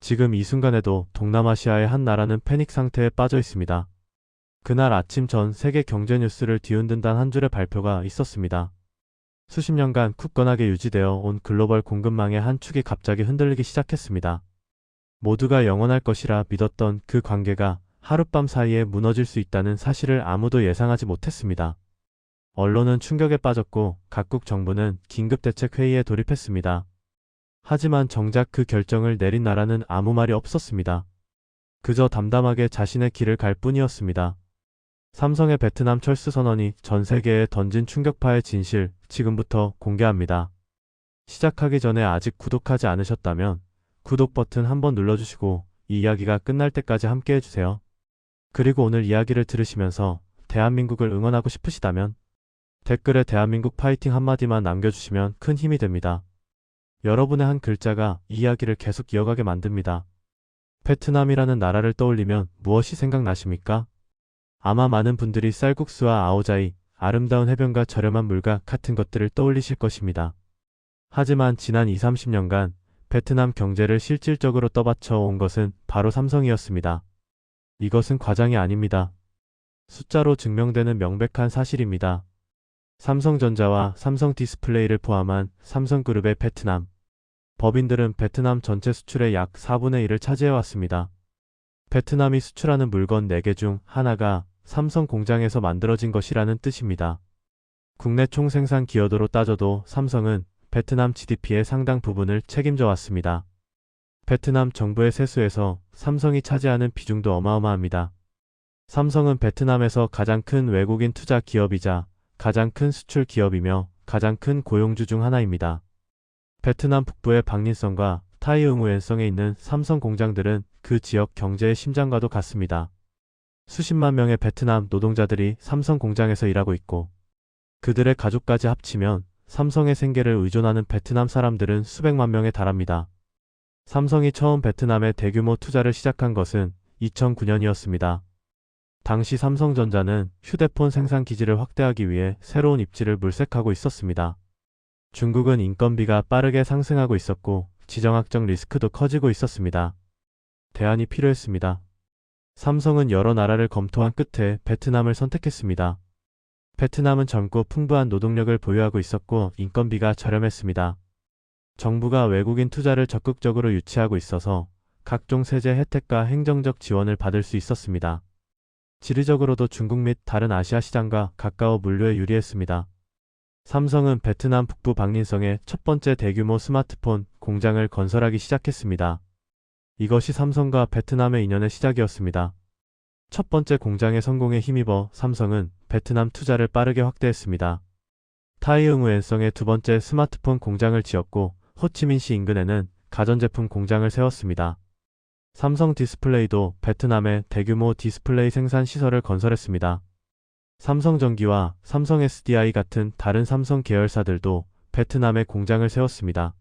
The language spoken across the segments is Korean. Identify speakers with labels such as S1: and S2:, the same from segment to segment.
S1: 지금 이 순간에도 동남아시아의 한 나라는 패닉 상태에 빠져 있습니다. 그날 아침 전 세계 경제 뉴스를 뒤흔든다는 한 줄의 발표가 있었습니다. 수십 년간 굳건하게 유지되어 온 글로벌 공급망의 한 축이 갑자기 흔들리기 시작했습니다. 모두가 영원할 것이라 믿었던 그 관계가 하룻밤 사이에 무너질 수 있다는 사실을 아무도 예상하지 못했습니다. 언론은 충격에 빠졌고 각국 정부는 긴급대책회의에 돌입했습니다. 하지만 정작 그 결정을 내린 나라는 아무 말이 없었습니다. 그저 담담하게 자신의 길을 갈 뿐이었습니다. 삼성의 베트남 철수 선언이 전 세계에 던진 충격파의 진실, 지금부터 공개합니다. 시작하기 전에 아직 구독하지 않으셨다면 구독 버튼 한번 눌러주시고 이 이야기가 끝날 때까지 함께 해주세요. 그리고 오늘 이야기를 들으시면서 대한민국을 응원하고 싶으시다면 댓글에 대한민국 파이팅 한마디만 남겨주시면 큰 힘이 됩니다. 여러분의 한 글자가 이 이야기를 계속 이어가게 만듭니다. 베트남이라는 나라를 떠올리면 무엇이 생각나십니까? 아마 많은 분들이 쌀국수와 아오자이, 아름다운 해변과 저렴한 물가 같은 것들을 떠올리실 것입니다. 하지만 지난 20-30년간 베트남 경제를 실질적으로 떠받쳐 온 것은 바로 삼성이었습니다. 이것은 과장이 아닙니다. 숫자로 증명되는 명백한 사실입니다. 삼성전자와 삼성디스플레이를 포함한 삼성그룹의 베트남 법인들은 베트남 전체 수출의 약 4분의 1을 차지해왔습니다. 베트남이 수출하는 물건 4개 중 하나가 삼성 공장에서 만들어진 것이라는 뜻입니다. 국내 총생산 기여도로 따져도 삼성은 베트남 GDP의 상당 부분을 책임져 왔습니다. 베트남 정부의 세수에서 삼성이 차지하는 비중도 어마어마합니다. 삼성은 베트남에서 가장 큰 외국인 투자 기업이자 가장 큰 수출 기업이며 가장 큰 고용주 중 하나입니다. 베트남 북부의 박린성과 타이응우엔성에 있는 삼성 공장들은 그 지역 경제의 심장과도 같습니다. 수십만 명의 베트남 노동자들이 삼성 공장에서 일하고 있고 그들의 가족까지 합치면 삼성의 생계를 의존하는 베트남 사람들은 수백만 명에 달합니다. 삼성이 처음 베트남에 대규모 투자를 시작한 것은 2009년이었습니다. 당시 삼성전자는 휴대폰 생산 기지를 확대하기 위해 새로운 입지를 물색하고 있었습니다. 중국은 인건비가 빠르게 상승하고 있었고 지정학적 리스크도 커지고 있었습니다. 대안이 필요했습니다. 삼성은 여러 나라를 검토한 끝에 베트남을 선택했습니다. 베트남은 젊고 풍부한 노동력을 보유하고 있었고 인건비가 저렴했습니다. 정부가 외국인 투자를 적극적으로 유치하고 있어서 각종 세제 혜택과 행정적 지원을 받을 수 있었습니다. 지리적으로도 중국 및 다른 아시아 시장과 가까워 물류에 유리했습니다. 삼성은 베트남 북부 박린성에 첫 번째 대규모 스마트폰 공장을 건설하기 시작했습니다. 이것이 삼성과 베트남의 인연의 시작이었습니다. 첫 번째 공장의 성공에 힘입어 삼성은 베트남 투자를 빠르게 확대했습니다. 타이응우엔성에 두 번째 스마트폰 공장을 지었고 호치민시 인근에는 가전제품 공장을 세웠습니다. 삼성 디스플레이도 베트남에 대규모 디스플레이 생산 시설을 건설했습니다. 삼성전기와 삼성 SDI 같은 다른 삼성 계열사들도 베트남에 공장을 세웠습니다.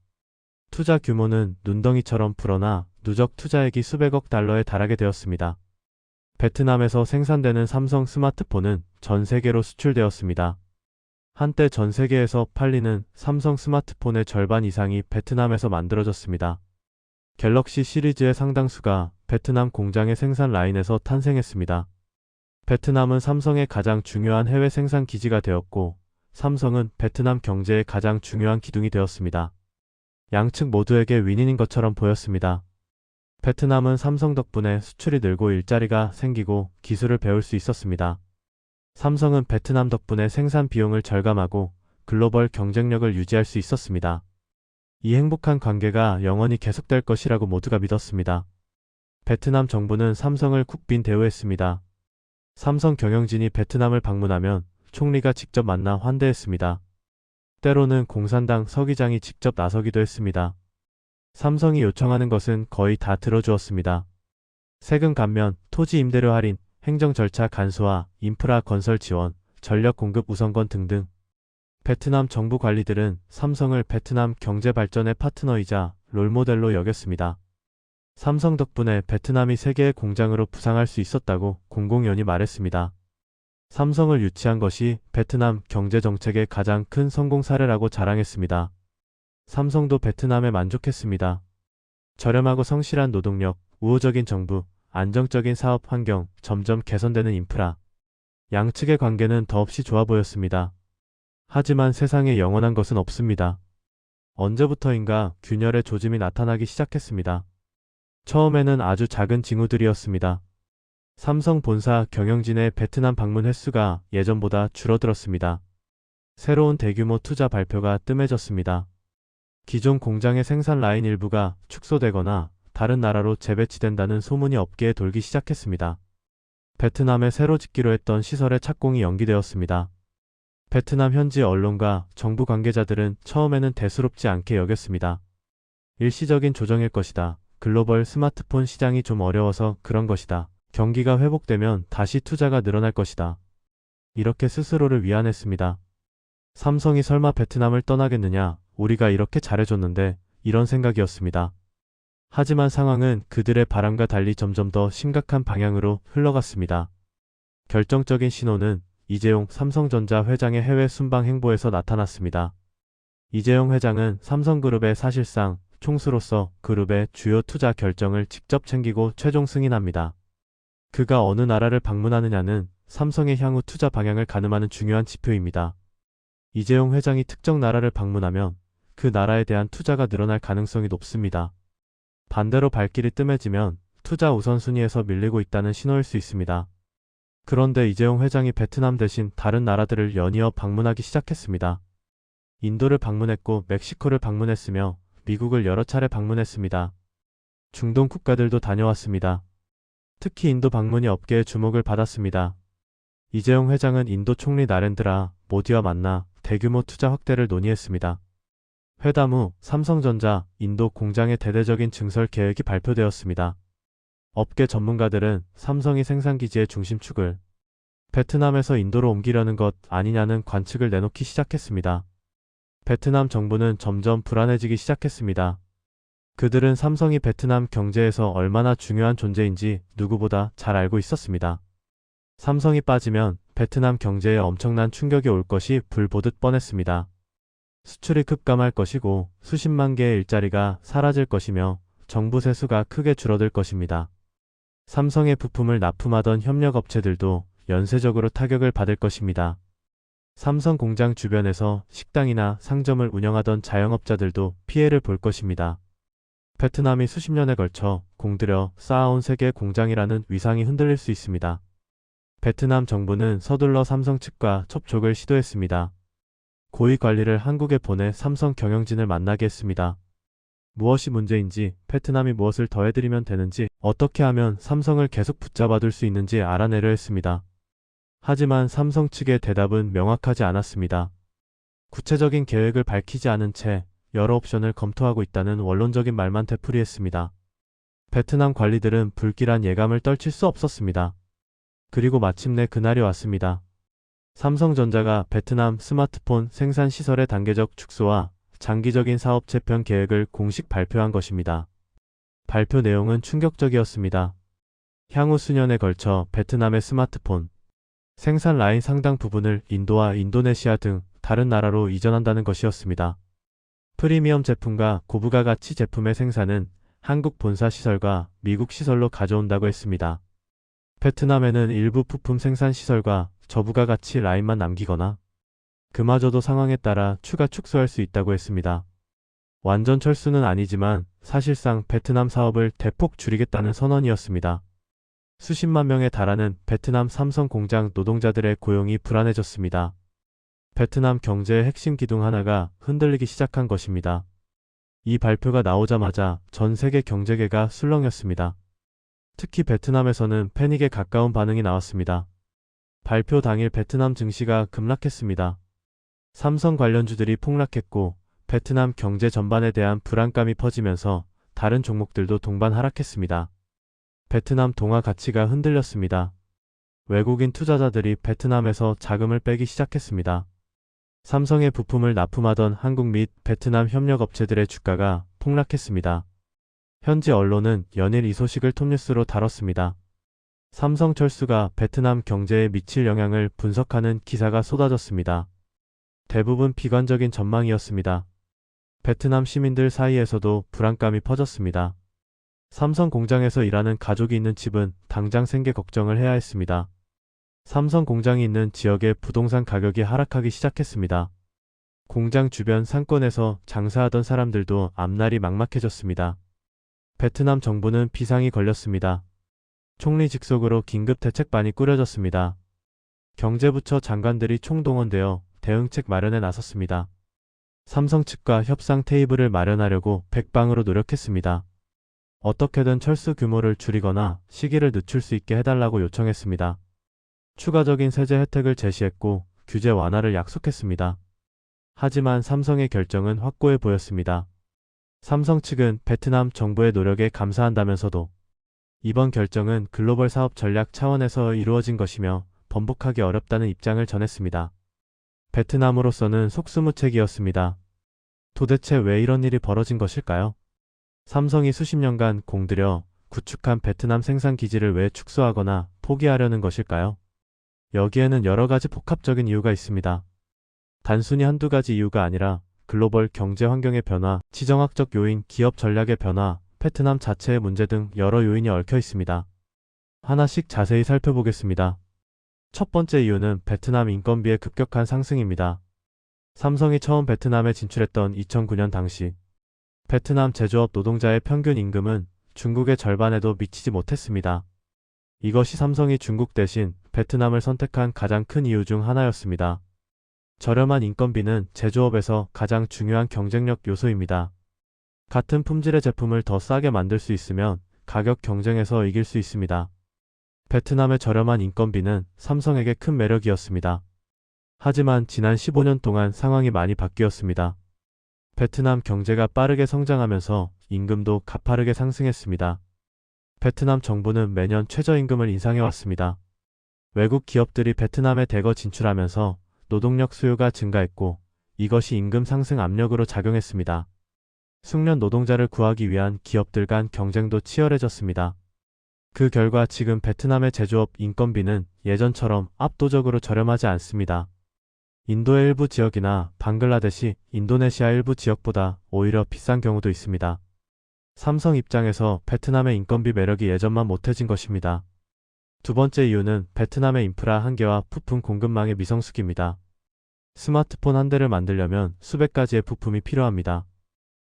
S1: 투자 규모는 눈덩이처럼 불어나 누적 투자액이 수백억 달러에 달하게 되었습니다. 베트남에서 생산되는 삼성 스마트폰은 전 세계로 수출되었습니다. 한때 전 세계에서 팔리는 삼성 스마트폰의 절반 이상이 베트남에서 만들어졌습니다. 갤럭시 시리즈의 상당수가 베트남 공장의 생산 라인에서 탄생했습니다. 베트남은 삼성의 가장 중요한 해외 생산 기지가 되었고 삼성은 베트남 경제의 가장 중요한 기둥이 되었습니다. 양측 모두에게 윈윈인 것처럼 보였습니다. 베트남은 삼성 덕분에 수출이 늘고 일자리가 생기고 기술을 배울 수 있었습니다. 삼성은 베트남 덕분에 생산 비용을 절감하고 글로벌 경쟁력을 유지할 수 있었습니다. 이 행복한 관계가 영원히 계속될 것이라고 모두가 믿었습니다. 베트남 정부는 삼성을 국빈 대우했습니다. 삼성 경영진이 베트남을 방문하면 총리가 직접 만나 환대했습니다. 때로는 공산당 서기장이 직접 나서기도 했습니다. 삼성이 요청하는 것은 거의 다 들어주었습니다. 세금 감면, 토지 임대료 할인, 행정 절차 간소화, 인프라 건설 지원, 전력 공급 우선권 등등. 베트남 정부 관리들은 삼성을 베트남 경제 발전의 파트너이자 롤모델로 여겼습니다. 삼성 덕분에 베트남이 세계의 공장으로 부상할 수 있었다고 공공연히 말했습니다. 삼성을 유치한 것이 베트남 경제정책의 가장 큰 성공 사례라고 자랑했습니다. 삼성도 베트남에 만족했습니다. 저렴하고 성실한 노동력, 우호적인 정부, 안정적인 사업 환경, 점점 개선되는 인프라. 양측의 관계는 더없이 좋아 보였습니다. 하지만 세상에 영원한 것은 없습니다. 언제부터인가 균열의 조짐이 나타나기 시작했습니다. 처음에는 아주 작은 징후들이었습니다. 삼성 본사 경영진의 베트남 방문 횟수가 예전보다 줄어들었습니다. 새로운 대규모 투자 발표가 뜸해졌습니다. 기존 공장의 생산 라인 일부가 축소되거나 다른 나라로 재배치된다는 소문이 업계에 돌기 시작했습니다. 베트남에 새로 짓기로 했던 시설의 착공이 연기되었습니다. 베트남 현지 언론과 정부 관계자들은 처음에는 대수롭지 않게 여겼습니다. 일시적인 조정일 것이다. 글로벌 스마트폰 시장이 좀 어려워서 그런 것이다. 경기가 회복되면 다시 투자가 늘어날 것이다. 이렇게 스스로를 위안했습니다. 삼성이 설마 베트남을 떠나겠느냐, 우리가 이렇게 잘해줬는데, 이런 생각이었습니다. 하지만 상황은 그들의 바람과 달리 점점 더 심각한 방향으로 흘러갔습니다. 결정적인 신호는 이재용 삼성전자 회장의 해외 순방 행보에서 나타났습니다. 이재용 회장은 삼성그룹의 사실상 총수로서 그룹의 주요 투자 결정을 직접 챙기고 최종 승인합니다. 그가 어느 나라를 방문하느냐는 삼성의 향후 투자 방향을 가늠하는 중요한 지표입니다. 이재용 회장이 특정 나라를 방문하면 그 나라에 대한 투자가 늘어날 가능성이 높습니다. 반대로 발길이 뜸해지면 투자 우선순위에서 밀리고 있다는 신호일 수 있습니다. 그런데 이재용 회장이 베트남 대신 다른 나라들을 연이어 방문하기 시작했습니다. 인도를 방문했고 멕시코를 방문했으며 미국을 여러 차례 방문했습니다. 중동 국가들도 다녀왔습니다. 특히 인도 방문이 업계의 주목을 받았습니다. 이재용 회장은 인도 총리 나렌드라 모디와 만나 대규모 투자 확대를 논의했습니다. 회담 후 삼성전자 인도 공장의 대대적인 증설 계획이 발표되었습니다. 업계 전문가들은 삼성이 생산기지의 중심축을 베트남에서 인도로 옮기려는 것 아니냐는 관측을 내놓기 시작했습니다. 베트남 정부는 점점 불안해지기 시작했습니다. 그들은 삼성이 베트남 경제에서 얼마나 중요한 존재인지 누구보다 잘 알고 있었습니다. 삼성이 빠지면 베트남 경제에 엄청난 충격이 올 것이 불보듯 뻔했습니다. 수출이 급감할 것이고 수십만 개의 일자리가 사라질 것이며 정부 세수가 크게 줄어들 것입니다. 삼성의 부품을 납품하던 협력업체들도 연쇄적으로 타격을 받을 것입니다. 삼성 공장 주변에서 식당이나 상점을 운영하던 자영업자들도 피해를 볼 것입니다. 베트남이 수십 년에 걸쳐 공들여 쌓아온 세계 공장이라는 위상이 흔들릴 수 있습니다. 베트남 정부는 서둘러 삼성 측과 접촉을 시도했습니다. 고위 관리를 한국에 보내 삼성 경영진을 만나게 했습니다. 무엇이 문제인지, 베트남이 무엇을 더해드리면 되는지, 어떻게 하면 삼성을 계속 붙잡아둘 수 있는지 알아내려 했습니다. 하지만 삼성 측의 대답은 명확하지 않았습니다. 구체적인 계획을 밝히지 않은 채 여러 옵션을 검토하고 있다는 원론적인 말만 되풀이했습니다. 베트남 관리들은 불길한 예감을 떨칠 수 없었습니다. 그리고 마침내 그날이 왔습니다. 삼성전자가 베트남 스마트폰 생산 시설의 단계적 축소와 장기적인 사업 재편 계획을 공식 발표한 것입니다. 발표 내용은 충격적이었습니다. 향후 수년에 걸쳐 베트남의 스마트폰 생산 라인 상당 부분을 인도와 인도네시아 등 다른 나라로 이전한다는 것이었습니다. 프리미엄 제품과 고부가 가치 제품의 생산은 한국 본사 시설과 미국 시설로 가져온다고 했습니다. 베트남에는 일부 부품 생산 시설과 저부가 가치 라인만 남기거나 그마저도 상황에 따라 추가 축소할 수 있다고 했습니다. 완전 철수는 아니지만 사실상 베트남 사업을 대폭 줄이겠다는 선언이었습니다. 수십만 명에 달하는 베트남 삼성 공장 노동자들의 고용이 불안해졌습니다. 베트남 경제의 핵심 기둥 하나가 흔들리기 시작한 것입니다. 이 발표가 나오자마자 전 세계 경제계가 술렁였습니다. 특히 베트남에서는 패닉에 가까운 반응이 나왔습니다. 발표 당일 베트남 증시가 급락했습니다. 삼성 관련주들이 폭락했고 베트남 경제 전반에 대한 불안감이 퍼지면서 다른 종목들도 동반 하락했습니다. 베트남 동화 가치가 흔들렸습니다. 외국인 투자자들이 베트남에서 자금을 빼기 시작했습니다. 삼성의 부품을 납품하던 한국 및 베트남 협력업체들의 주가가 폭락했습니다. 현지 언론은 연일 이 소식을 톱뉴스로 다뤘습니다. 삼성철수가 베트남 경제에 미칠 영향을 분석하는 기사가 쏟아졌습니다. 대부분 비관적인 전망이었습니다. 베트남 시민들 사이에서도 불안감이 퍼졌습니다. 삼성 공장에서 일하는 가족이 있는 집은 당장 생계 걱정을 해야 했습니다. 삼성 공장이 있는 지역의 부동산 가격이 하락하기 시작했습니다. 공장 주변 상권에서 장사하던 사람들도 앞날이 막막해졌습니다. 베트남 정부는 비상이 걸렸습니다. 총리 직속으로 긴급 대책반이 꾸려졌습니다. 경제부처 장관들이 총동원되어 대응책 마련에 나섰습니다. 삼성 측과 협상 테이블을 마련하려고 백방으로 노력했습니다. 어떻게든 철수 규모를 줄이거나 시기를 늦출 수 있게 해달라고 요청했습니다. 추가적인 세제 혜택을 제시했고 규제 완화를 약속했습니다. 하지만 삼성의 결정은 확고해 보였습니다. 삼성 측은 베트남 정부의 노력에 감사한다면서도 이번 결정은 글로벌 사업 전략 차원에서 이루어진 것이며 번복하기 어렵다는 입장을 전했습니다. 베트남으로서는 속수무책이었습니다. 도대체 왜 이런 일이 벌어진 것일까요? 삼성이 수십 년간 공들여 구축한 베트남 생산 기지를 왜 축소하거나 포기하려는 것일까요? 여기에는 여러 가지 복합적인 이유가 있습니다. 단순히 한두 가지 이유가 아니라 글로벌 경제 환경의 변화, 지정학적 요인, 기업 전략의 변화, 베트남 자체의 문제 등 여러 요인이 얽혀 있습니다. 하나씩 자세히 살펴보겠습니다. 첫 번째 이유는 베트남 인건비의 급격한 상승입니다. 삼성이 처음 베트남에 진출했던 2009년 당시 베트남 제조업 노동자의 평균 임금은 중국의 절반에도 미치지 못했습니다. 이것이 삼성이 중국 대신 베트남을 선택한 가장 큰 이유 중 하나였습니다. 저렴한 인건비는 제조업에서 가장 중요한 경쟁력 요소입니다. 같은 품질의 제품을 더 싸게 만들 수 있으면 가격 경쟁에서 이길 수 있습니다. 베트남의 저렴한 인건비는 삼성에게 큰 매력이었습니다. 하지만 지난 15년 동안 상황이 많이 바뀌었습니다. 베트남 경제가 빠르게 성장하면서 임금도 가파르게 상승했습니다. 베트남 정부는 매년 최저임금을 인상해왔습니다. 외국 기업들이 베트남에 대거 진출하면서 노동력 수요가 증가했고 이것이 임금 상승 압력으로 작용했습니다. 숙련 노동자를 구하기 위한 기업들 간 경쟁도 치열해졌습니다. 그 결과 지금 베트남의 제조업 인건비는 예전처럼 압도적으로 저렴하지 않습니다. 인도의 일부 지역이나 방글라데시, 인도네시아 일부 지역보다 오히려 비싼 경우도 있습니다. 삼성 입장에서 베트남의 인건비 매력이 예전만 못해진 것입니다. 두 번째 이유는 베트남의 인프라 한계와 부품 공급망의 미성숙입니다. 스마트폰 한 대를 만들려면 수백 가지의 부품이 필요합니다.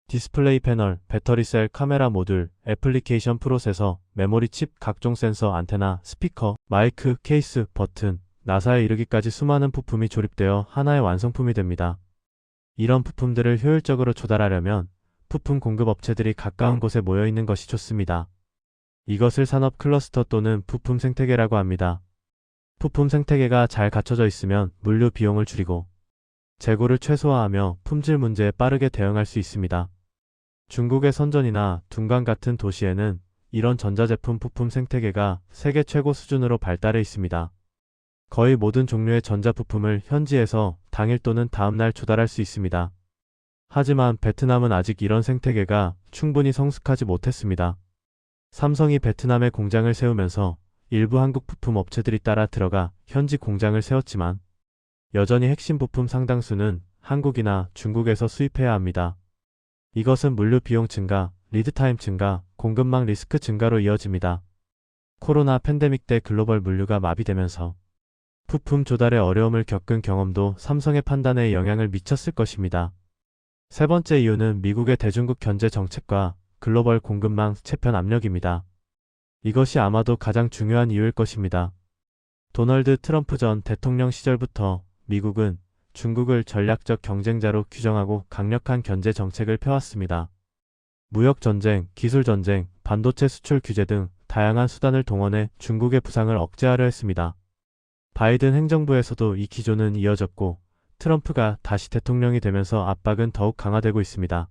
S1: 디스플레이 패널, 배터리셀, 카메라 모듈, 애플리케이션 프로세서, 메모리 칩, 각종 센서, 안테나, 스피커, 마이크, 케이스, 버튼, 나사에 이르기까지 수많은 부품이 조립되어 하나의 완성품이 됩니다. 이런 부품들을 효율적으로 조달하려면 부품 공급 업체들이 가까운 곳에 모여 있는 것이 좋습니다. 이것을 산업 클러스터 또는 부품 생태계라고 합니다. 부품 생태계가 잘 갖춰져 있으면 물류 비용을 줄이고 재고를 최소화하며 품질 문제에 빠르게 대응할 수 있습니다. 중국의 선전이나 둔강 같은 도시에는 이런 전자제품 부품 생태계가 세계 최고 수준으로 발달해 있습니다. 거의 모든 종류의 전자부품을 현지에서 당일 또는 다음날 조달할 수 있습니다. 하지만 베트남은 아직 이런 생태계가 충분히 성숙하지 못했습니다. 삼성이 베트남에 공장을 세우면서 일부 한국 부품 업체들이 따라 들어가 현지 공장을 세웠지만 여전히 핵심 부품 상당수는 한국이나 중국에서 수입해야 합니다. 이것은 물류 비용 증가, 리드타임 증가, 공급망 리스크 증가로 이어집니다. 코로나 팬데믹 때 글로벌 물류가 마비되면서 부품 조달에 어려움을 겪은 경험도 삼성의 판단에 영향을 미쳤을 것입니다. 세 번째 이유는 미국의 대중국 견제 정책과 글로벌 공급망 채편 압력입니다. 이것이 아마도 가장 중요한 이유일 것입니다. 도널드 트럼프 전 대통령 시절부터 미국은 중국을 전략적 경쟁자로 규정하고 강력한 견제 정책을 펴왔습니다. 무역 전쟁, 기술 전쟁, 반도체 수출 규제 등 다양한 수단을 동원해 중국의 부상을 억제하려 했습니다. 바이든 행정부에서도 이 기조는 이어졌고 트럼프가 다시 대통령이 되면서 압박은 더욱 강화되고 있습니다.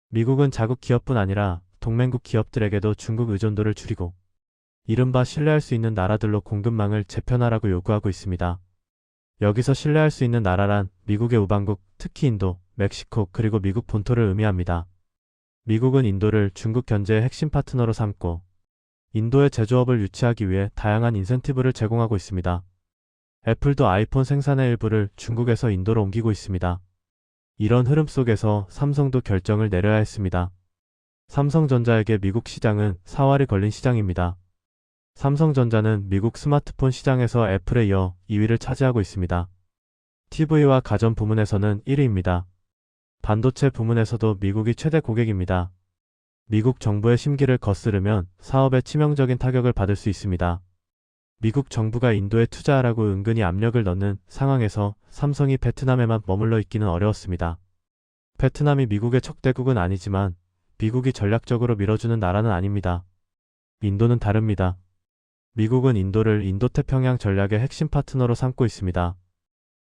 S1: 미국은 자국 기업뿐 아니라 동맹국 기업들에게도 중국 의존도를 줄이고 이른바 신뢰할 수 있는 나라들로 공급망을 재편하라고 요구하고 있습니다. 여기서 신뢰할 수 있는 나라란 미국의 우방국, 특히 인도, 멕시코 그리고 미국 본토를 의미합니다. 미국은 인도를 중국 견제의 핵심 파트너로 삼고 인도의 제조업을 유치하기 위해 다양한 인센티브를 제공하고 있습니다. 애플도 아이폰 생산의 일부를 중국에서 인도로 옮기고 있습니다. 이런 흐름 속에서 삼성도 결정을 내려야 했습니다. 삼성전자에게 미국 시장은 사활이 걸린 시장입니다. 삼성전자는 미국 스마트폰 시장에서 애플에 이어 2위를 차지하고 있습니다. TV와 가전 부문에서는 1위입니다. 반도체 부문에서도 미국이 최대 고객입니다. 미국 정부의 심기를 거스르면 사업에 치명적인 타격을 받을 수 있습니다. 미국 정부가 인도에 투자하라고 은근히 압력을 넣는 상황에서 삼성이 베트남에만 머물러 있기는 어려웠습니다. 베트남이 미국의 적대국은 아니지만 미국이 전략적으로 밀어주는 나라는 아닙니다. 인도는 다릅니다. 미국은 인도를 인도태평양 전략의 핵심 파트너로 삼고 있습니다.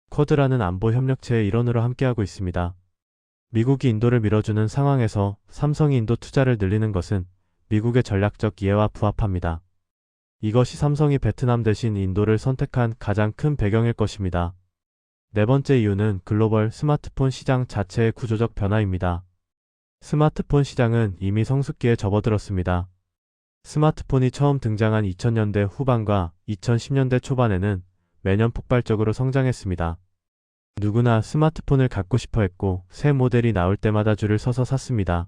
S1: 쿼드라는 안보 협력체의 일원으로 함께하고 있습니다. 미국이 인도를 밀어주는 상황에서 삼성이 인도 투자를 늘리는 것은 미국의 전략적 이해와 부합합니다. 이것이 삼성이 베트남 대신 인도를 선택한 가장 큰 배경일 것입니다. 네 번째 이유는 글로벌 스마트폰 시장 자체의 구조적 변화입니다. 스마트폰 시장은 이미 성숙기에 접어들었습니다. 스마트폰이 처음 등장한 2000년대 후반과 2010년대 초반에는 매년 폭발적으로 성장했습니다. 누구나 스마트폰을 갖고 싶어 했고 새 모델이 나올 때마다 줄을 서서 샀습니다.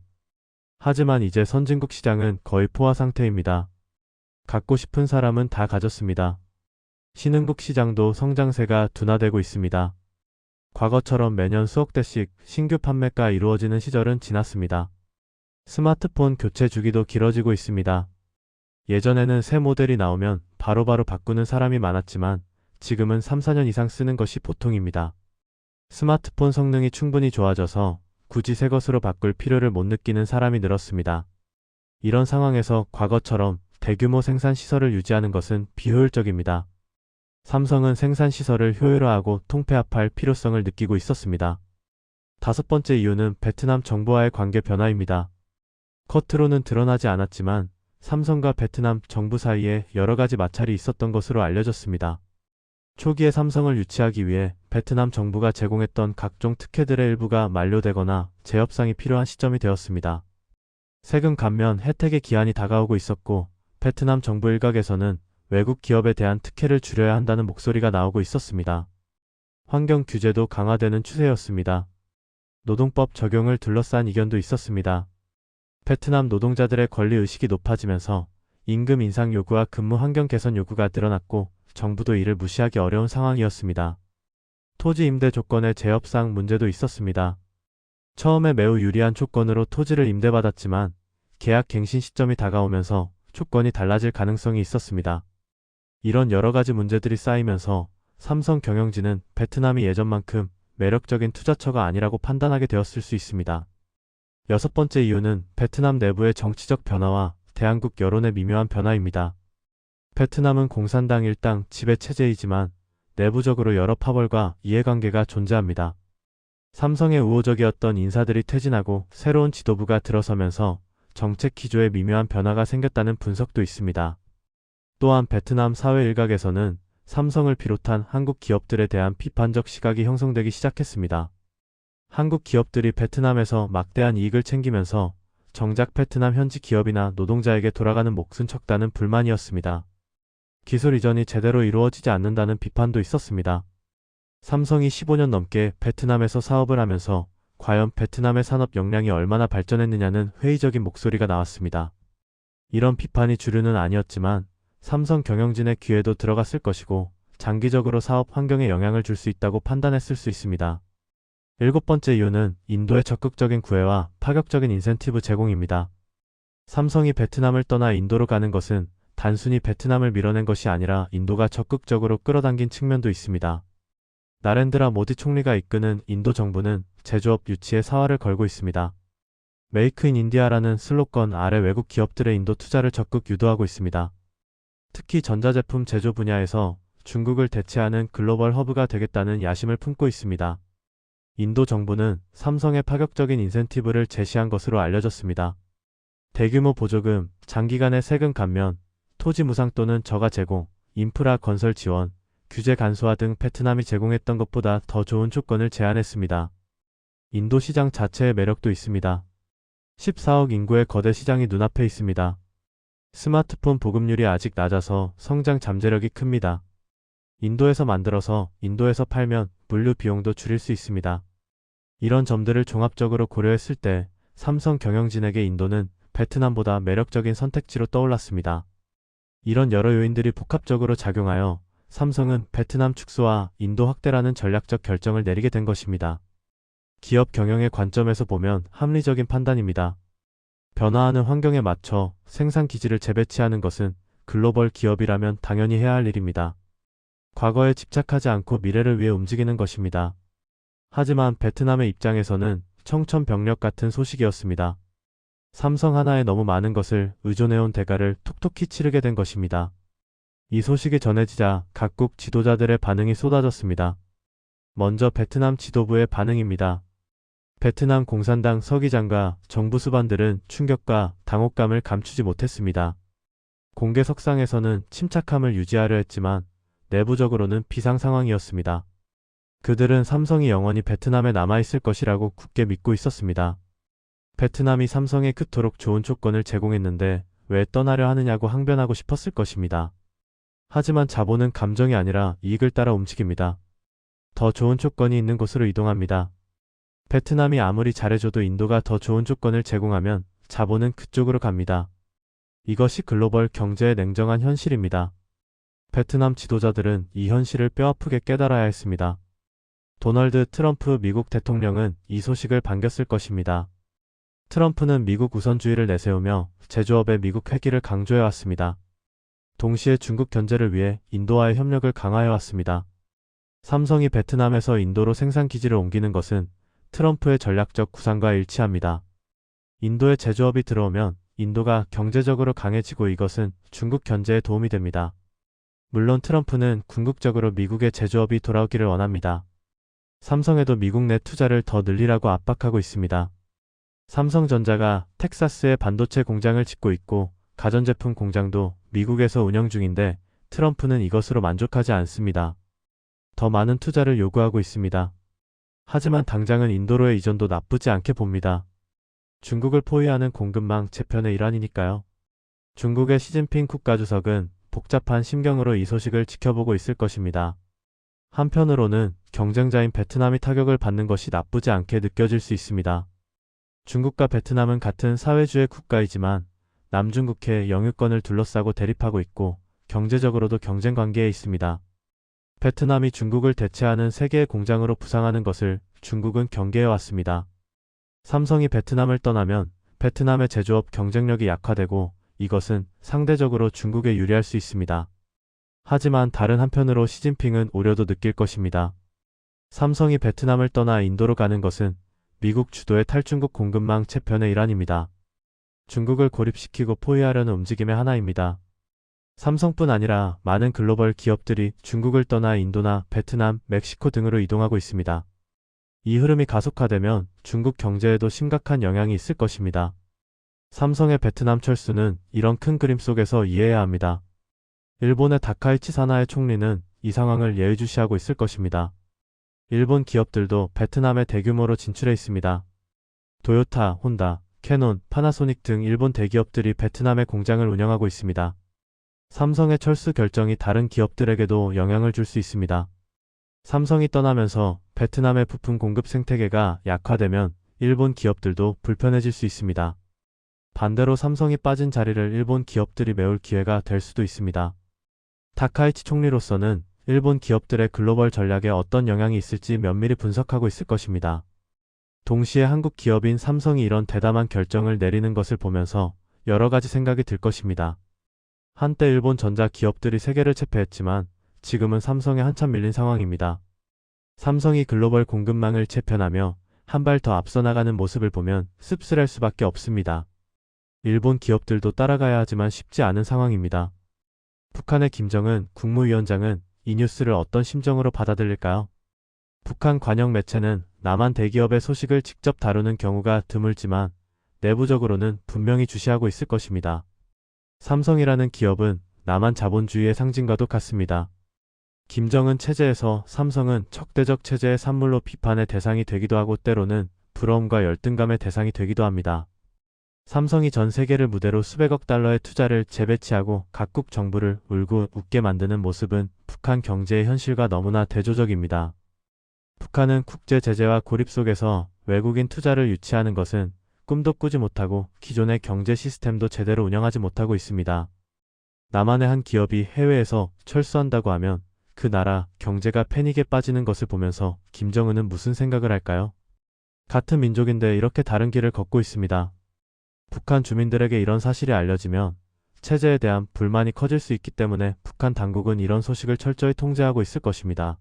S1: 하지만 이제 선진국 시장은 거의 포화 상태입니다. 갖고 싶은 사람은 다 가졌습니다. 신흥국 시장도 성장세가 둔화되고 있습니다. 과거처럼 매년 수억 대씩 신규 판매가 이루어지는 시절은 지났습니다. 스마트폰 교체 주기도 길어지고 있습니다. 예전에는 새 모델이 나오면 바로바로 바꾸는 사람이 많았지만 지금은 3, 4년 이상 쓰는 것이 보통입니다. 스마트폰 성능이 충분히 좋아져서 굳이 새 것으로 바꿀 필요를 못 느끼는 사람이 늘었습니다. 이런 상황에서 과거처럼 대규모 생산 시설을 유지하는 것은 비효율적입니다. 삼성은 생산 시설을 효율화하고 통폐합할 필요성을 느끼고 있었습니다. 다섯 번째 이유는 베트남 정부와의 관계 변화입니다. 겉으로는 드러나지 않았지만 삼성과 베트남 정부 사이에 여러 가지 마찰이 있었던 것으로 알려졌습니다. 초기에 삼성을 유치하기 위해 베트남 정부가 제공했던 각종 특혜들의 일부가 만료되거나 재협상이 필요한 시점이 되었습니다. 세금 감면 혜택의 기한이 다가오고 있었고 베트남 정부 일각에서는 외국 기업에 대한 특혜를 줄여야 한다는 목소리가 나오고 있었습니다. 환경 규제도 강화되는 추세였습니다. 노동법 적용을 둘러싼 이견도 있었습니다. 베트남 노동자들의 권리의식이 높아지면서 임금 인상 요구와 근무 환경 개선 요구가 늘어났고 정부도 이를 무시하기 어려운 상황이었습니다. 토지 임대 조건의 재협상 문제도 있었습니다. 처음에 매우 유리한 조건으로 토지를 임대받았지만 계약 갱신 시점이 다가오면서 조건이 달라질 가능성이 있었습니다. 이런 여러 가지 문제들이 쌓이면서 삼성 경영진은 베트남이 예전만큼 매력적인 투자처가 아니라고 판단하게 되었을 수 있습니다. 여섯 번째 이유는 베트남 내부의 정치적 변화와 대한국 여론의 미묘한 변화입니다. 베트남은 공산당 일당 지배 체제이지만 내부적으로 여러 파벌과 이해관계가 존재합니다. 삼성의 우호적이었던 인사들이 퇴진하고 새로운 지도부가 들어서면서 정책 기조에 미묘한 변화가 생겼다는 분석도 있습니다. 또한 베트남 사회 일각에서는 삼성을 비롯한 한국 기업들에 대한 비판적 시각이 형성되기 시작했습니다. 한국 기업들이 베트남에서 막대한 이익을 챙기면서 정작 베트남 현지 기업이나 노동자에게 돌아가는 몫은 적다는 불만이었습니다. 기술 이전이 제대로 이루어지지 않는다는 비판도 있었습니다. 삼성이 15년 넘게 베트남에서 사업을 하면서 과연 베트남의 산업 역량이 얼마나 발전했느냐는 회의적인 목소리가 나왔습니다. 이런 비판이 주류는 아니었지만 삼성 경영진의 귀에도 들어갔을 것이고 장기적으로 사업 환경에 영향을 줄 수 있다고 판단했을 수 있습니다. 일곱 번째 이유는 인도의 적극적인 구애와 파격적인 인센티브 제공입니다. 삼성이 베트남을 떠나 인도로 가는 것은 단순히 베트남을 밀어낸 것이 아니라 인도가 적극적으로 끌어당긴 측면도 있습니다. 나렌드라 모디 총리가 이끄는 인도 정부는 제조업 유치에 사활을 걸고 있습니다. 메이크 인 인디아라는 슬로건 아래 외국 기업들의 인도 투자를 적극 유도하고 있습니다. 특히 전자제품 제조 분야에서 중국을 대체하는 글로벌 허브가 되겠다는 야심을 품고 있습니다. 인도 정부는 삼성의 파격적인 인센티브를 제시한 것으로 알려졌습니다. 대규모 보조금, 장기간의 세금 감면, 토지 무상 또는 저가 제공, 인프라 건설 지원, 규제 간소화 등 베트남이 제공했던 것보다 더 좋은 조건을 제안했습니다. 인도 시장 자체의 매력도 있습니다. 14억 인구의 거대 시장이 눈앞에 있습니다. 스마트폰 보급률이 아직 낮아서 성장 잠재력이 큽니다. 인도에서 만들어서 인도에서 팔면 물류 비용도 줄일 수 있습니다. 이런 점들을 종합적으로 고려했을 때 삼성 경영진에게 인도는 베트남보다 매력적인 선택지로 떠올랐습니다. 이런 여러 요인들이 복합적으로 작용하여 삼성은 베트남 축소와 인도 확대라는 전략적 결정을 내리게 된 것입니다. 기업 경영의 관점에서 보면 합리적인 판단입니다. 변화하는 환경에 맞춰 생산 기지를 재배치하는 것은 글로벌 기업이라면 당연히 해야 할 일입니다. 과거에 집착하지 않고 미래를 위해 움직이는 것입니다. 하지만 베트남의 입장에서는 청천벽력 같은 소식이었습니다. 삼성 하나에 너무 많은 것을 의존해온 대가를 톡톡히 치르게 된 것입니다. 이 소식이 전해지자 각국 지도자들의 반응이 쏟아졌습니다. 먼저 베트남 지도부의 반응입니다. 베트남 공산당 서기장과 정부 수반들은 충격과 당혹감을 감추지 못했습니다. 공개석상에서는 침착함을 유지하려 했지만 내부적으로는 비상 상황이었습니다. 그들은 삼성이 영원히 베트남에 남아있을 것이라고 굳게 믿고 있었습니다. 베트남이 삼성에 그토록 좋은 조건을 제공했는데 왜 떠나려 하느냐고 항변하고 싶었을 것입니다. 하지만 자본은 감정이 아니라 이익을 따라 움직입니다. 더 좋은 조건이 있는 곳으로 이동합니다. 베트남이 아무리 잘해줘도 인도가 더 좋은 조건을 제공하면 자본은 그쪽으로 갑니다. 이것이 글로벌 경제의 냉정한 현실입니다. 베트남 지도자들은 이 현실을 뼈아프게 깨달아야 했습니다. 도널드 트럼프 미국 대통령은 이 소식을 반겼을 것입니다. 트럼프는 미국 우선주의를 내세우며 제조업의 미국 회귀를 강조해왔습니다. 동시에 중국 견제를 위해 인도와의 협력을 강화해왔습니다. 삼성이 베트남에서 인도로 생산 기지를 옮기는 것은 트럼프의 전략적 구상과 일치합니다. 인도에 제조업이 들어오면 인도가 경제적으로 강해지고 이것은 중국 견제에 도움이 됩니다. 물론 트럼프는 궁극적으로 미국의 제조업이 돌아오기를 원합니다. 삼성에도 미국 내 투자를 더 늘리라고 압박하고 있습니다. 삼성전자가 텍사스에 반도체 공장을 짓고 있고 가전제품 공장도 미국에서 운영 중인데 트럼프는 이것으로 만족하지 않습니다. 더 많은 투자를 요구하고 있습니다. 하지만 당장은 인도로의 이전도 나쁘지 않게 봅니다. 중국을 포위하는 공급망 재편의 일환이니까요. 중국의 시진핑 국가주석은 복잡한 심경으로 이 소식을 지켜보고 있을 것입니다. 한편으로는 경쟁자인 베트남이 타격을 받는 것이 나쁘지 않게 느껴질 수 있습니다. 중국과 베트남은 같은 사회주의 국가이지만 남중국해 영유권을 둘러싸고 대립하고 있고 경제적으로도 경쟁 관계에 있습니다. 베트남이 중국을 대체하는 세계의 공장으로 부상하는 것을 중국은 경계해왔습니다. 삼성이 베트남을 떠나면 베트남의 제조업 경쟁력이 약화되고 이것은 상대적으로 중국에 유리할 수 있습니다. 하지만 다른 한편으로 시진핑은 우려도 느낄 것입니다. 삼성이 베트남을 떠나 인도로 가는 것은 미국 주도의 탈중국 공급망 재편의 일환입니다. 중국을 고립시키고 포위하려는 움직임의 하나입니다. 삼성뿐 아니라 많은 글로벌 기업들이 중국을 떠나 인도나 베트남, 멕시코 등으로 이동하고 있습니다. 이 흐름이 가속화되면 중국 경제에도 심각한 영향이 있을 것입니다. 삼성의 베트남 철수는 이런 큰 그림 속에서 이해해야 합니다. 일본의 다카이치 사나의 총리는 이 상황을 예의주시하고 있을 것입니다. 일본 기업들도 베트남에 대규모로 진출해 있습니다. 도요타, 혼다, 캐논, 파나소닉 등 일본 대기업들이 베트남에 공장을 운영하고 있습니다. 삼성의 철수 결정이 다른 기업들에게도 영향을 줄 수 있습니다. 삼성이 떠나면서 베트남의 부품 공급 생태계가 약화되면 일본 기업들도 불편해질 수 있습니다. 반대로 삼성이 빠진 자리를 일본 기업들이 메울 기회가 될 수도 있습니다. 다카이치 총리로서는 일본 기업들의 글로벌 전략에 어떤 영향이 있을지 면밀히 분석하고 있을 것입니다. 동시에 한국 기업인 삼성이 이런 대담한 결정을 내리는 것을 보면서 여러 가지 생각이 들 것입니다. 한때 일본 전자 기업들이 세계를 제패했지만 지금은 삼성에 한참 밀린 상황입니다. 삼성이 글로벌 공급망을 재편하며 한 발 더 앞서 나가는 모습을 보면 씁쓸할 수밖에 없습니다. 일본 기업들도 따라가야 하지만 쉽지 않은 상황입니다. 북한의 김정은 국무위원장은 이 뉴스를 어떤 심정으로 받아들일까요? 북한 관영 매체는 남한 대기업의 소식을 직접 다루는 경우가 드물지만 내부적으로는 분명히 주시하고 있을 것입니다. 삼성이라는 기업은 남한 자본주의의 상징과도 같습니다. 김정은 체제에서 삼성은 적대적 체제의 산물로 비판의 대상이 되기도 하고 때로는 부러움과 열등감의 대상이 되기도 합니다. 삼성이 전 세계를 무대로 수백억 달러의 투자를 재배치하고 각국 정부를 울고 웃게 만드는 모습은 북한 경제의 현실과 너무나 대조적입니다. 북한은 국제 제재와 고립 속에서 외국인 투자를 유치하는 것은 꿈도 꾸지 못하고 기존의 경제 시스템도 제대로 운영하지 못하고 있습니다. 남한의 한 기업이 해외에서 철수한다고 하면 그 나라 경제가 패닉에 빠지는 것을 보면서 김정은은 무슨 생각을 할까요? 같은 민족인데 이렇게 다른 길을 걷고 있습니다. 북한 주민들에게 이런 사실이 알려지면 체제에 대한 불만이 커질 수 있기 때문에 북한 당국은 이런 소식을 철저히 통제하고 있을 것입니다.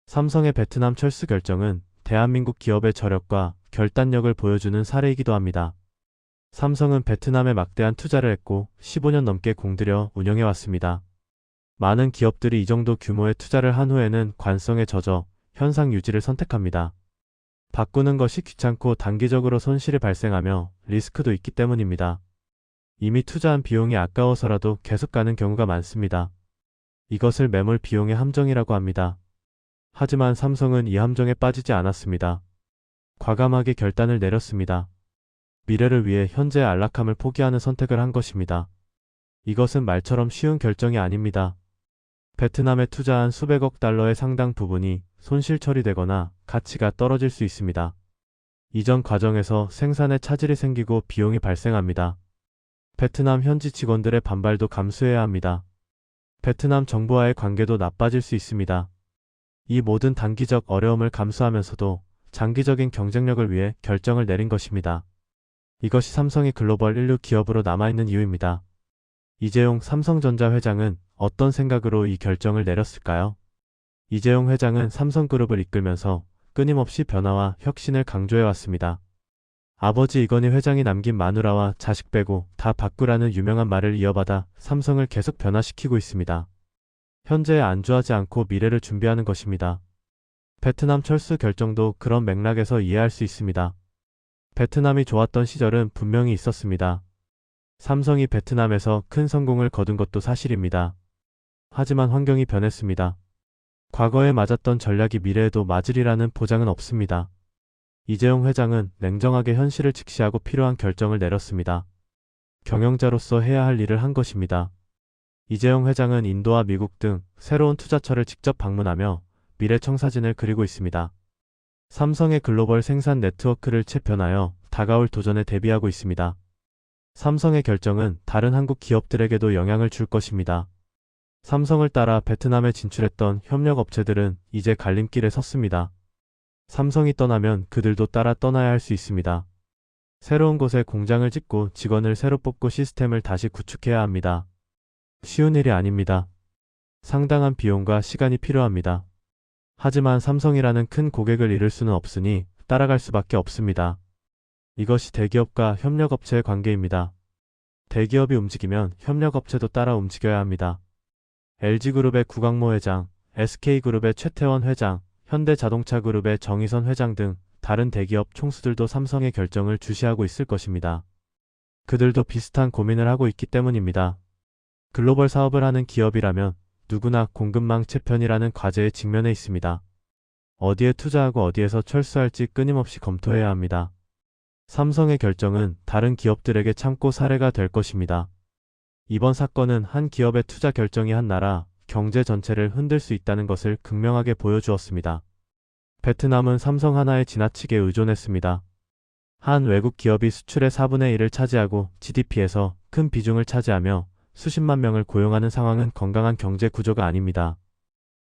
S1: 삼성의 베트남 철수 결정은 대한민국 기업의 저력과 결단력을 보여주는 사례이기도 합니다. 삼성은 베트남에 막대한 투자를 했고 15년 넘게 공들여 운영해왔습니다. 많은 기업들이 이 정도 규모의 투자를 한 후에는 관성에 젖어 현상 유지를 선택합니다. 바꾸는 것이 귀찮고 단기적으로 손실이 발생하며 리스크도 있기 때문입니다. 이미 투자한 비용이 아까워서라도 계속 가는 경우가 많습니다. 이것을 매몰 비용의 함정이라고 합니다. 하지만 삼성은 이 함정에 빠지지 않았습니다. 과감하게 결단을 내렸습니다. 미래를 위해 현재의 안락함을 포기하는 선택을 한 것입니다. 이것은 말처럼 쉬운 결정이 아닙니다. 베트남에 투자한 수백억 달러의 상당 부분이 손실 처리되거나 가치가 떨어질 수 있습니다. 이전 과정에서 생산에 차질이 생기고 비용이 발생합니다. 베트남 현지 직원들의 반발도 감수해야 합니다. 베트남 정부와의 관계도 나빠질 수 있습니다. 이 모든 단기적 어려움을 감수하면서도 장기적인 경쟁력을 위해 결정을 내린 것입니다. 이것이 삼성이 글로벌 1류 기업으로 남아있는 이유입니다. 이재용 삼성전자 회장은 어떤 생각으로 이 결정을 내렸을까요? 이재용 회장은 삼성그룹을 이끌면서 끊임없이 변화와 혁신을 강조해왔습니다. 아버지 이건희 회장이 남긴 마누라와 자식 빼고 다 바꾸라는 유명한 말을 이어받아 삼성을 계속 변화시키고 있습니다. 현재에 안주하지 않고 미래를 준비하는 것입니다. 베트남 철수 결정도 그런 맥락에서 이해할 수 있습니다. 베트남이 좋았던 시절은 분명히 있었습니다. 삼성이 베트남에서 큰 성공을 거둔 것도 사실입니다. 하지만 환경이 변했습니다. 과거에 맞았던 전략이 미래에도 맞으리라는 보장은 없습니다. 이재용 회장은 냉정하게 현실을 직시하고 필요한 결정을 내렸습니다. 경영자로서 해야 할 일을 한 것입니다. 이재용 회장은 인도와 미국 등 새로운 투자처를 직접 방문하며 미래 청사진을 그리고 있습니다. 삼성의 글로벌 생산 네트워크를 재편하여 다가올 도전에 대비하고 있습니다. 삼성의 결정은 다른 한국 기업들에게도 영향을 줄 것입니다. 삼성을 따라 베트남에 진출했던 협력업체들은 이제 갈림길에 섰습니다. 삼성이 떠나면 그들도 따라 떠나야 할 수 있습니다. 새로운 곳에 공장을 짓고 직원을 새로 뽑고 시스템을 다시 구축해야 합니다. 쉬운 일이 아닙니다. 상당한 비용과 시간이 필요합니다. 하지만 삼성이라는 큰 고객을 잃을 수는 없으니 따라갈 수밖에 없습니다. 이것이 대기업과 협력업체의 관계입니다. 대기업이 움직이면 협력업체도 따라 움직여야 합니다. LG그룹의 구광모 회장, SK그룹의 최태원 회장, 현대자동차그룹의 정의선 회장 등 다른 대기업 총수들도 삼성의 결정을 주시하고 있을 것입니다. 그들도 비슷한 고민을 하고 있기 때문입니다. 글로벌 사업을 하는 기업이라면 누구나 공급망 재편이라는 과제에 직면해 있습니다. 어디에 투자하고 어디에서 철수할지 끊임없이 검토해야 합니다. 삼성의 결정은 다른 기업들에게 참고 사례가 될 것입니다. 이번 사건은 한 기업의 투자 결정이 한 나라, 경제 전체를 흔들 수 있다는 것을 극명하게 보여주었습니다. 베트남은 삼성 하나에 지나치게 의존했습니다. 한 외국 기업이 수출의 4분의 1을 차지하고 GDP에서 큰 비중을 차지하며 수십만 명을 고용하는 상황은 건강한 경제 구조가 아닙니다.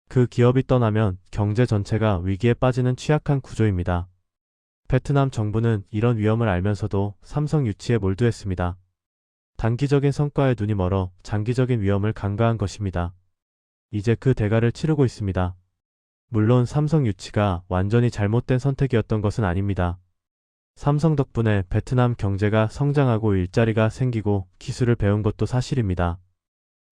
S1: 그 기업이 떠나면 경제 전체가 위기에 빠지는 취약한 구조입니다. 베트남 정부는 이런 위험을 알면서도 삼성 유치에 몰두했습니다. 단기적인 성과에 눈이 멀어 장기적인 위험을 간과한 것입니다. 이제 그 대가를 치르고 있습니다. 물론 삼성 유치가 완전히 잘못된 선택이었던 것은 아닙니다. 삼성 덕분에 베트남 경제가 성장하고 일자리가 생기고 기술을 배운 것도 사실입니다.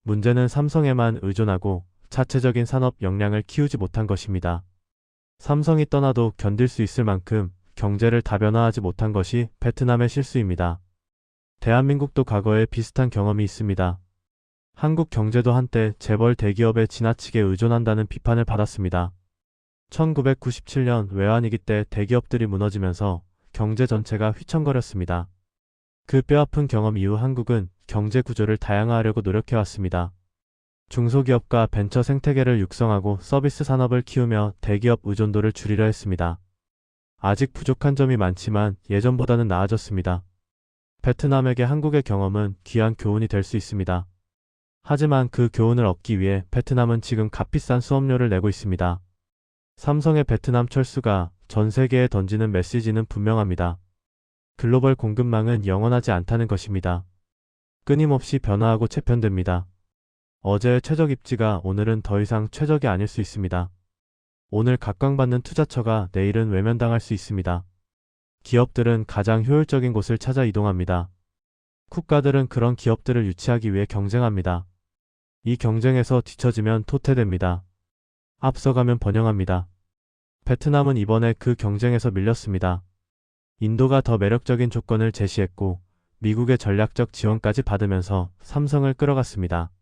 S1: 문제는 삼성에만 의존하고 자체적인 산업 역량을 키우지 못한 것입니다. 삼성이 떠나도 견딜 수 있을 만큼 경제를 다변화하지 못한 것이 베트남의 실수입니다. 대한민국도 과거에 비슷한 경험이 있습니다. 한국 경제도 한때 재벌 대기업에 지나치게 의존한다는 비판을 받았습니다. 1997년 외환위기 때 대기업들이 무너지면서 경제 전체가 휘청거렸습니다. 그 뼈아픈 경험 이후 한국은 경제 구조를 다양화하려고 노력해왔습니다. 중소기업과 벤처 생태계를 육성하고 서비스 산업을 키우며 대기업 의존도를 줄이려 했습니다. 아직 부족한 점이 많지만 예전보다는 나아졌습니다. 베트남에게 한국의 경험은 귀한 교훈이 될 수 있습니다. 하지만 그 교훈을 얻기 위해 베트남은 지금 값비싼 수업료를 내고 있습니다. 삼성의 베트남 철수가 전 세계에 던지는 메시지는 분명합니다. 글로벌 공급망은 영원하지 않다는 것입니다. 끊임없이 변화하고 재편됩니다. 어제의 최적 입지가 오늘은 더 이상 최적이 아닐 수 있습니다. 오늘 각광받는 투자처가 내일은 외면당할 수 있습니다. 기업들은 가장 효율적인 곳을 찾아 이동합니다. 국가들은 그런 기업들을 유치하기 위해 경쟁합니다. 이 경쟁에서 뒤처지면 토태됩니다. 앞서가면 번영합니다. 베트남은 이번에 그 경쟁에서 밀렸습니다. 인도가 더 매력적인 조건을 제시했고 미국의 전략적 지원까지 받으면서 삼성을 끌어갔습니다.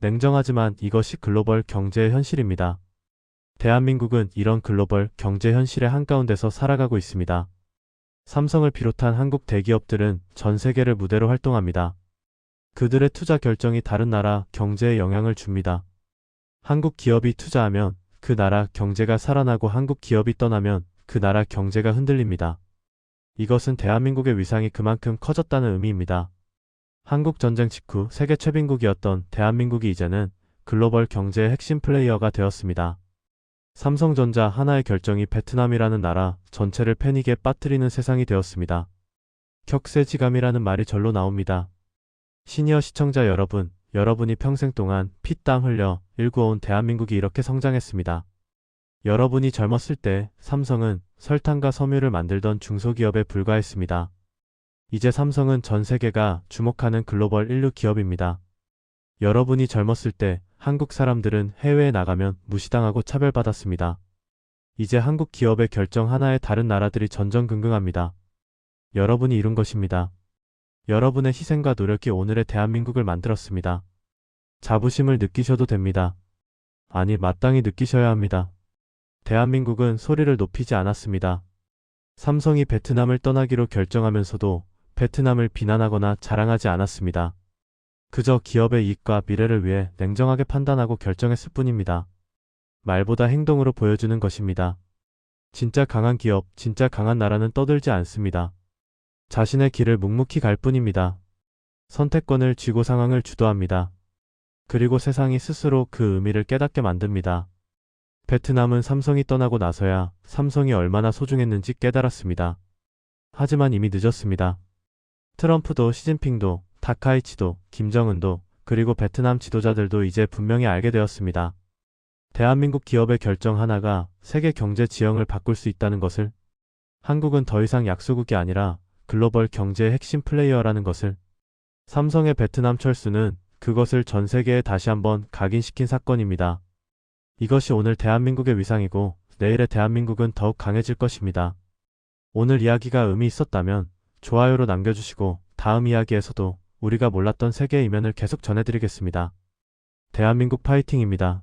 S1: 냉정하지만 이것이 글로벌 경제의 현실입니다. 대한민국은 이런 글로벌 경제 현실의 한가운데서 살아가고 있습니다. 삼성을 비롯한 한국 대기업들은 전 세계를 무대로 활동합니다. 그들의 투자 결정이 다른 나라 경제에 영향을 줍니다. 한국 기업이 투자하면 그 나라 경제가 살아나고 한국 기업이 떠나면 그 나라 경제가 흔들립니다. 이것은 대한민국의 위상이 그만큼 커졌다는 의미입니다. 한국 전쟁 직후 세계 최빈국이었던 대한민국이 이제는 글로벌 경제의 핵심 플레이어가 되었습니다. 삼성전자 하나의 결정이 베트남이라는 나라 전체를 패닉에 빠뜨리는 세상이 되었습니다. 격세지감이라는 말이 절로 나옵니다. 시니어 시청자 여러분, 여러분이 평생 동안 피땀 흘려 일구어온 대한민국이 이렇게 성장했습니다. 여러분이 젊었을 때 삼성은 설탕과 섬유를 만들던 중소기업에 불과했습니다. 이제 삼성은 전 세계가 주목하는 글로벌 인류 기업입니다. 여러분이 젊었을 때 한국 사람들은 해외에 나가면 무시당하고 차별받았습니다. 이제 한국 기업의 결정 하나에 다른 나라들이 전전긍긍합니다. 여러분이 이룬 것입니다. 여러분의 희생과 노력이 오늘의 대한민국을 만들었습니다. 자부심을 느끼셔도 됩니다. 아니, 마땅히 느끼셔야 합니다. 대한민국은 소리를 높이지 않았습니다. 삼성이 베트남을 떠나기로 결정하면서도 베트남을 비난하거나 자랑하지 않았습니다. 그저 기업의 이익과 미래를 위해 냉정하게 판단하고 결정했을 뿐입니다. 말보다 행동으로 보여주는 것입니다. 진짜 강한 기업, 진짜 강한 나라는 떠들지 않습니다. 자신의 길을 묵묵히 갈 뿐입니다. 선택권을 쥐고 상황을 주도합니다. 그리고 세상이 스스로 그 의미를 깨닫게 만듭니다. 베트남은 삼성이 떠나고 나서야 삼성이 얼마나 소중했는지 깨달았습니다. 하지만 이미 늦었습니다. 트럼프도 시진핑도 타카이치도 김정은도 그리고 베트남 지도자들도 이제 분명히 알게 되었습니다. 대한민국 기업의 결정 하나가 세계 경제 지형을 바꿀 수 있다는 것을, 한국은 더 이상 약소국이 아니라 글로벌 경제의 핵심 플레이어라는 것을, 삼성의 베트남 철수는 그것을 전 세계에 다시 한번 각인시킨 사건입니다. 이것이 오늘 대한민국의 위상이고 내일의 대한민국은 더욱 강해질 것입니다. 오늘 이야기가 의미 있었다면 좋아요로 남겨주시고 다음 이야기에서도 우리가 몰랐던 세계의 이면을 계속 전해드리겠습니다. 대한민국 파이팅입니다.